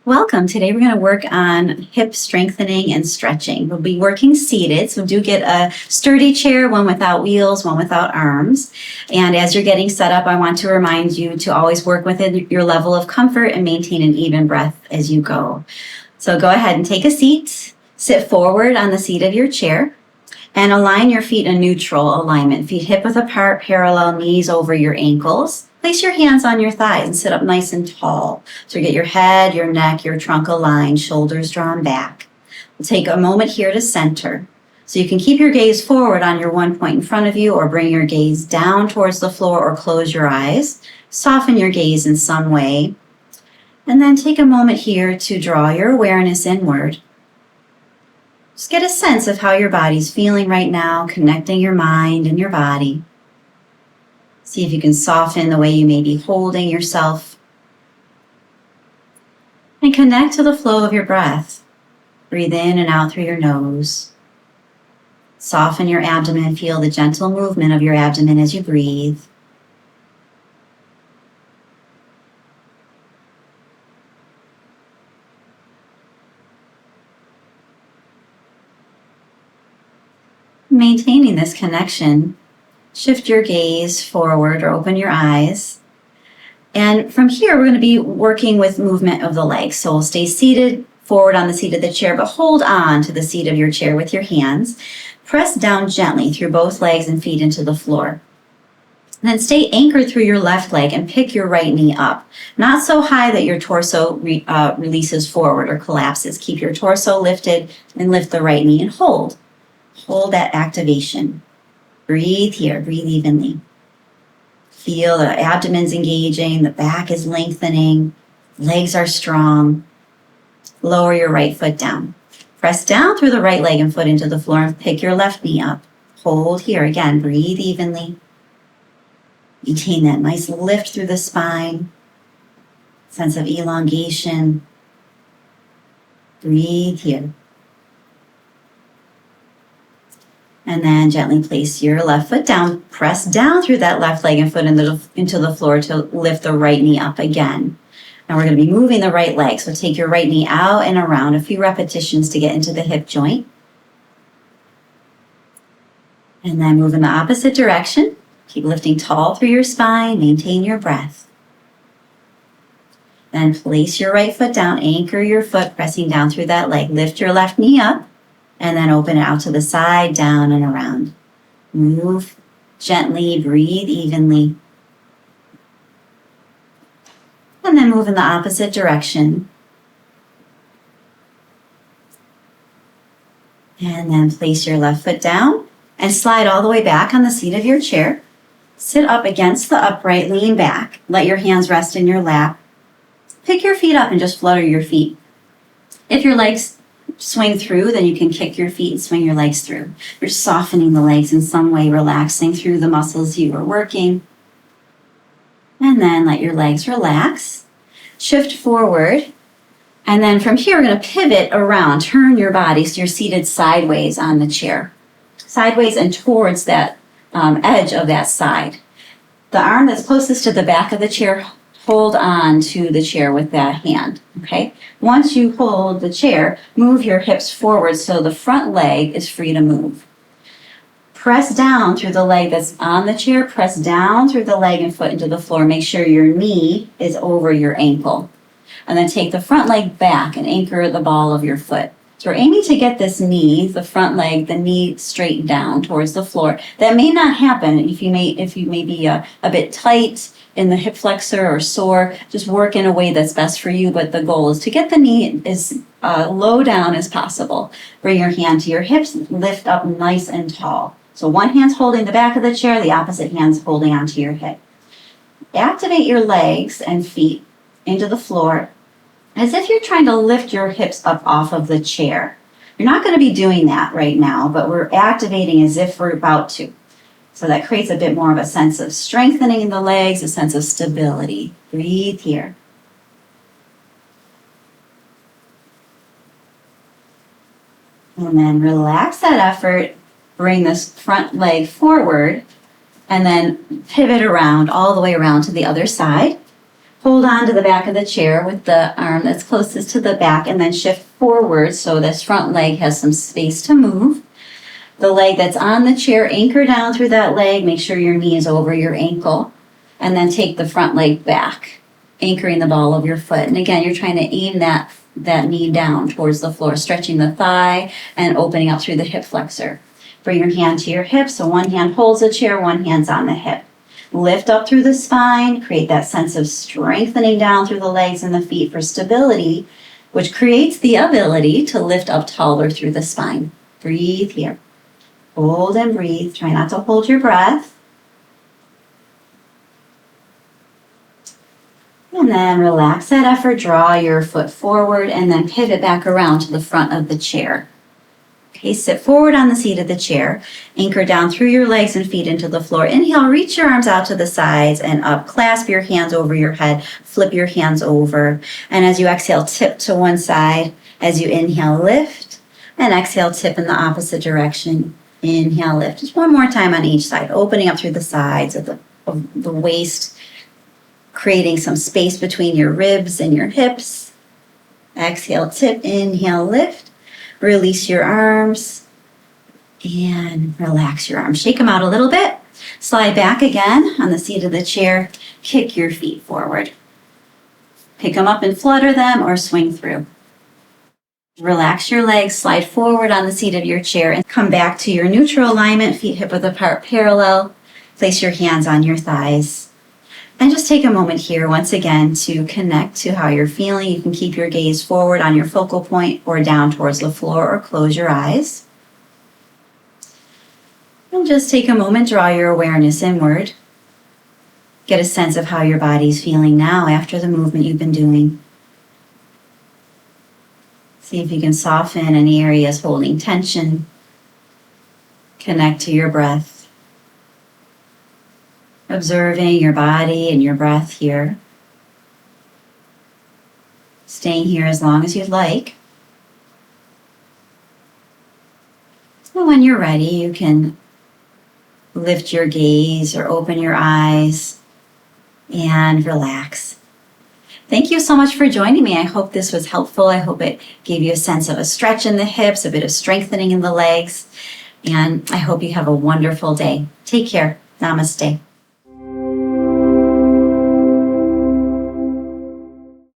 Welcome. Today we're going to work on hip strengthening and stretching. We'll be working seated, so do get a sturdy chair, one without wheels, one without arms. And as you're getting set up, I want to remind you to always work within your level of comfort and maintain an even breath as you go. So go ahead and take a seat, sit forward on the seat of your chair, and align your feet in neutral alignment. Feet hip width apart, parallel, knees over your ankles. Place your hands on your thighs and sit up nice and tall. So you get your head, your neck, your trunk aligned, shoulders drawn back. We'll take a moment here to center. So you can keep your gaze forward on your one point in front of you, or bring your gaze down towards the floor, or close your eyes. Soften your gaze in some way. And then take a moment here to draw your awareness inward. Just get a sense of how your body's feeling right now, connecting your mind and your body. See if you can soften the way you may be holding yourself. And connect to the flow of your breath. Breathe in and out through your nose. Soften your abdomen. Feel the gentle movement of your abdomen as you breathe. Maintaining this connection, shift your gaze forward or open your eyes. And from here, we're going to be working with movement of the legs. So stay seated forward on the seat of the chair, but hold on to the seat of your chair with your hands. Press down gently through both legs and feet into the floor. And then stay anchored through your left leg and pick your right knee up. Not so high that your torso releases forward or collapses. Keep your torso lifted and lift the right knee and hold. Hold that activation. Breathe here, breathe evenly. Feel the abdomen's engaging, the back is lengthening, legs are strong. Lower your right foot down. Press down through the right leg and foot into the floor and pick your left knee up. Hold here again, breathe evenly. Maintain that nice lift through the spine, sense of elongation. Breathe here. And then gently place your left foot down. Press down through that left leg and foot into the floor to lift the right knee up again. Now we're going to be moving the right leg. So take your right knee out and around, a few repetitions to get into the hip joint. And then move in the opposite direction. Keep lifting tall through your spine. Maintain your breath. Then place your right foot down. Anchor your foot, pressing down through that leg. Lift your left knee up. And then open it out to the side, down and around. Move gently, breathe evenly. And then move in the opposite direction. And then place your left foot down and slide all the way back on the seat of your chair. Sit up against the upright, lean back. Let your hands rest in your lap. Pick your feet up and just flutter your feet. If your legs swing through, then you can kick your feet and swing your legs through. You're softening the legs in some way, relaxing through the muscles you are working. And then let your legs relax. Shift forward. And then from here, we're going to pivot around. Turn your body so you're seated sideways on the chair. Sideways and towards that edge of that side. The arm that's closest to the back of the chair, hold on to the chair with that hand, okay? Once you hold the chair, move your hips forward so the front leg is free to move. Press down through the leg that's on the chair. Press down through the leg and foot into the floor. Make sure your knee is over your ankle. And then take the front leg back and anchor the ball of your foot. So we're aiming to get this knee, the front leg, the knee straight down towards the floor. That may not happen if you may be a bit tight in the hip flexor or sore. Just work in a way that's best for you, but the goal is to get the knee as low down as possible. Bring your hand to your hips, lift up nice and tall. So one hand's holding the back of the chair, the opposite hand's holding onto your hip. Activate your legs and feet into the floor as if you're trying to lift your hips up off of the chair. You're not going to be doing that right now, but we're activating as if we're about to. So that creates a bit more of a sense of strengthening in the legs, a sense of stability. Breathe here. And then relax that effort. Bring this front leg forward and then pivot around all the way around to the other side. Hold on to the back of the chair with the arm that's closest to the back and then shift forward so this front leg has some space to move. The leg that's on the chair, anchor down through that leg. Make sure your knee is over your ankle. And then take the front leg back, anchoring the ball of your foot. And again, you're trying to aim that knee down towards the floor, stretching the thigh and opening up through the hip flexor. Bring your hand to your hip. So one hand holds the chair, one hand's on the hip. Lift up through the spine, create that sense of strengthening down through the legs and the feet for stability, which creates the ability to lift up taller through the spine. Breathe here. Hold and breathe. Try not to hold your breath. And then relax that effort. Draw your foot forward and then pivot back around to the front of the chair. Okay, sit forward on the seat of the chair. Anchor down through your legs and feet into the floor. Inhale, reach your arms out to the sides and up. Clasp your hands over your head. Flip your hands over. And as you exhale, tip to one side. As you inhale, lift. And exhale, tip in the opposite direction. Inhale, lift. Just one more time on each side. Opening up through the sides of the waist. Creating some space between your ribs and your hips. Exhale, tip. Inhale, lift. Release your arms and relax your arms. Shake them out a little bit. Slide back again on the seat of the chair. Kick your feet forward. Pick them up and flutter them or swing through. Relax your legs. Slide forward on the seat of your chair and come back to your neutral alignment. Feet hip width apart parallel. Place your hands on your thighs. And just take a moment here once again to connect to how you're feeling. You can keep your gaze forward on your focal point or down towards the floor or close your eyes. And just take a moment, draw your awareness inward. Get a sense of how your body's feeling now after the movement you've been doing. See if you can soften any areas holding tension. Connect to your breath. Observing your body and your breath here. Staying here as long as you'd like. And when you're ready, you can lift your gaze or open your eyes and relax. Thank you so much for joining me. I hope this was helpful. I hope it gave you a sense of a stretch in the hips, a bit of strengthening in the legs, and I hope you have a wonderful day. Take care. Namaste.